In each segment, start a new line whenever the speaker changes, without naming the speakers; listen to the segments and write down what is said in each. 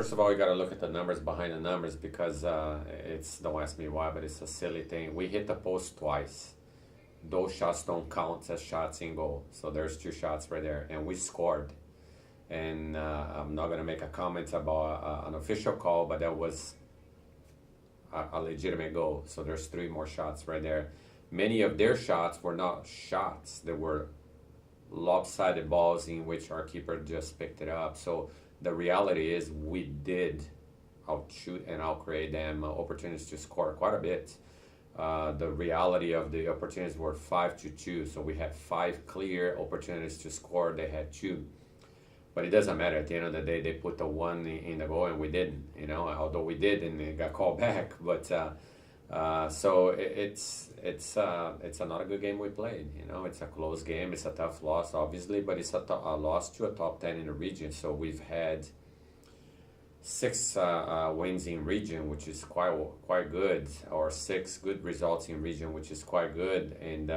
first of all, you got to look at the numbers behind the numbers because it's, don't ask me why, but it's a silly thing. We hit the post twice. Those shots don't count as shots in goal. So there's 2 shots right there, and we scored. And I'm not going to make a comment about an official call, but that was a legitimate goal. So there's 3 more shots right there. Many of their shots were not shots. They were lopsided balls in which our keeper just picked it up. So the reality is we did outshoot and outcreate them opportunities to score quite a bit. The reality of the opportunities were 5-2. So we had 5 clear opportunities to score. They had 2. But it doesn't matter. At the end of the day, they put the 1 in the goal and we didn't, although we did and it got called back. But so it's not a good game we played. It's a close game. It's a tough loss, obviously, but it's a loss to a top 10 in the region. So we've had 6 wins in region, which is quite good, or 6 good results in region, which is quite good, and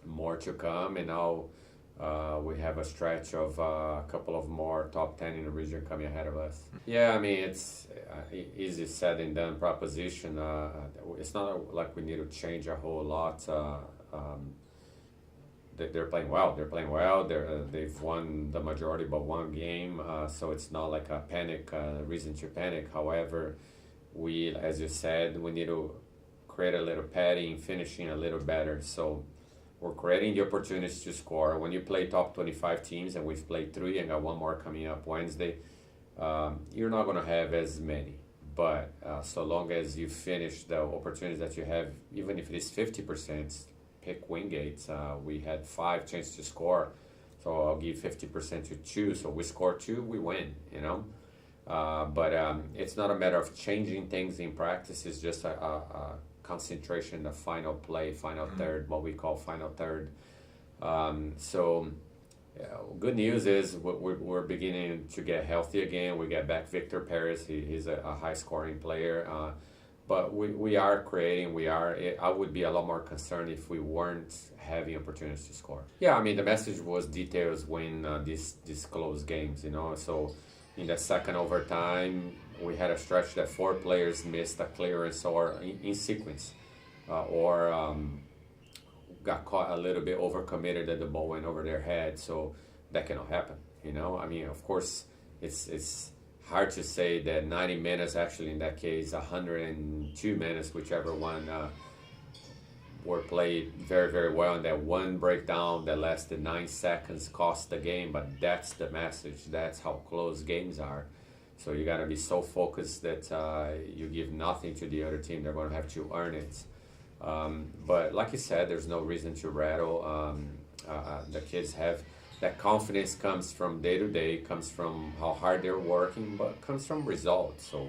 more to come. And now we have a stretch of a couple of more top 10 in the region coming ahead of us. Yeah, I mean, it's easy said and done proposition. It's not like we need to change a whole lot. They're playing well. They've won the majority but 1 game, so it's not like a panic, reason to panic. However, we, as you said, we need to create a little padding, finishing a little better. So we're creating the opportunities to score. When you play top 25 teams, and we've played 3 and got 1 more coming up Wednesday, you're not going to have as many. But so long as you finish the opportunities that you have, even if it is 50%, pick Wingate. We had 5 chances to score, so I'll give 50% to 2. So we score 2, we win, But it's not a matter of changing things in practice. It's just a concentration, the final play, final third, what we call final third. So good news is we're beginning to get healthy again. We get back Victor Perez. He's a high scoring player. But we are creating, I would be a lot more concerned if we weren't having opportunities to score. Yeah, I mean, the message was details win these close games, So in the second overtime, we had a stretch that 4 players missed a clearance or in sequence, or got caught a little bit overcommitted that the ball went over their head. So that cannot happen, I mean, of course, it's hard to say that 90 minutes, actually in that case 102 minutes, whichever one, were played very, very well, and that one breakdown that lasted 9 seconds cost the game. But that's the message. That's how close games are. So you got to be so focused that you give nothing to the other team. They're going to have to earn it. But like you said, there's no reason to rattle. The kids have that confidence, comes from day to day, comes from how hard they're working, but comes from results. So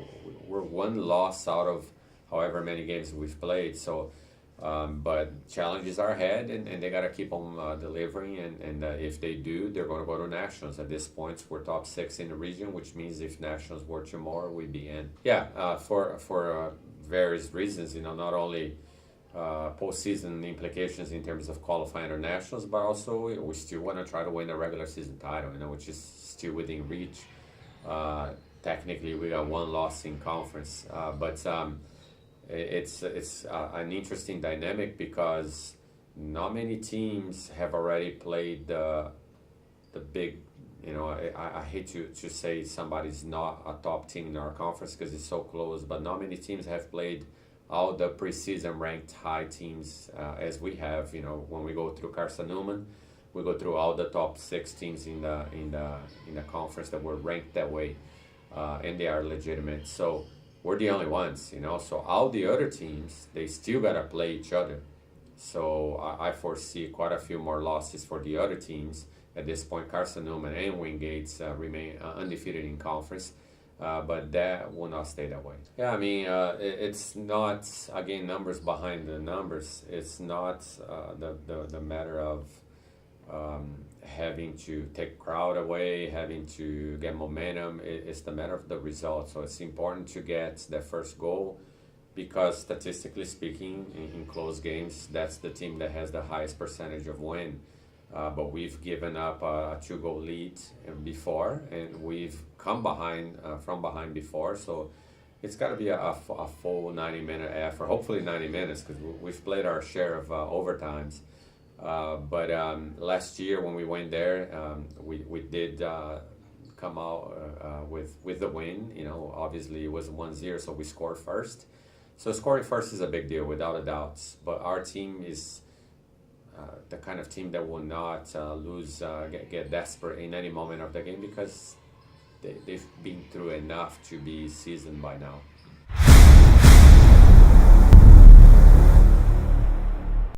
we're 1 loss out of however many games we've played. So, but challenges are ahead, and they got to keep on delivering. And if they do, they're going to go to nationals. At this point, we're top 6 in the region, which means if nationals were tomorrow, we'd be in. Yeah, for various reasons, not only postseason implications in terms of qualifying internationals, but also we still want to try to win a regular season title, which is still within reach. Technically, we got 1 loss in conference, but it's an interesting dynamic because not many teams have already played the big. I hate to say somebody's not a top team in our conference because it's so close, but not many teams have played all the preseason ranked high teams as we have. When we go through Carson-Newman, we go through all the top 6 teams in the conference that were ranked that way, and they are legitimate. So we're the only ones, So all the other teams, they still gotta play each other. So I foresee quite a few more losses for the other teams at this point. Carson-Newman and Wingate remain undefeated in conference. But that will not stay that way. Yeah, I mean, it's not, again, numbers behind the numbers. It's not the matter of having to take crowd away, having to get momentum. It's the matter of the result. So it's important to get that first goal because statistically speaking, in close games, that's the team that has the highest percentage of win. but we've given up a 2 goal lead before, and we've come behind from behind before. So it's got to be a full 90-minute effort, hopefully 90 minutes, because we've played our share of overtimes. But last year when we went there, we did come out with the win. You know, obviously it was 1-0, so we scored first. So scoring first is a big deal, without a doubt. But our team is the kind of team that will not lose, get desperate in any moment of the game, because they've been through enough to be seasoned by now.